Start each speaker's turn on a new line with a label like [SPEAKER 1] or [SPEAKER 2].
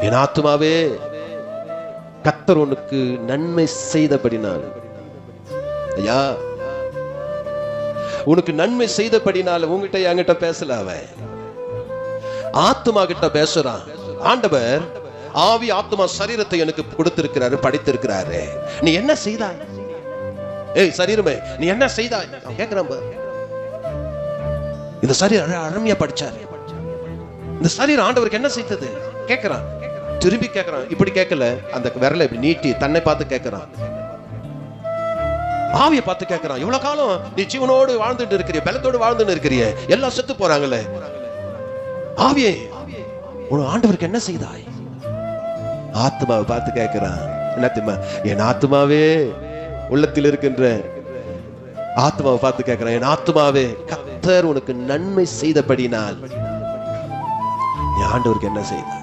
[SPEAKER 1] என் ஆத்துமாவே கர்த்தர் உனக்கு நன்மை செய்தபடினால், ஐயா உனக்கு நன்மை செய்தபடினால உங்ககிட்ட என்கிட்ட பேசல, அவன் ஆத்துமா கிட்ட பேசுறான். ஆண்டவர் ஆவி ஆத்துமா சரீரத்தை எனக்கு கொடுத்திருக்கிறாரு, படைத்திருக்கிறாரு. நீ என்ன செய்தாய்? ஏய் சரீரமே, நீ என்ன செய்தாய்? கேக்குறான். இந்த சரீரம் அருமையா படிச்சாரு. இந்த சரீரம் ஆண்டவருக்கு என்ன செய்தது கேக்குறான். திரும்பி கேக்குறான். இப்படி கேட்கல, அந்த விரலை நீட்டி தன்னை பார்த்து கேட்கிறான். ஆவிய பார்த்து கேட்கிறான். இவ்வளவு காலம் நீ ஜீவனோடு வாழ்ந்துட்டு இருக்கிறிய, பலத்தோடு வாழ்ந்துட்டு இருக்கிறிய, எல்லாம் செத்து போறாங்களே, ஆவியே உன் ஆண்டவருக்கு என்ன செய்தாய்? ஆத்மாவை பார்த்து கேட்கிறான். என்ன தெரியுமா? என் ஆத்மாவே, உள்ளத்தில் இருக்கின்ற ஆத்மாவை பார்த்து கேட்கிறான். என் ஆத்மாவே கர்த்தர் உனக்கு நன்மை செய்தபடினால் நீ ஆண்டவருக்கு என்ன செய்தாய்?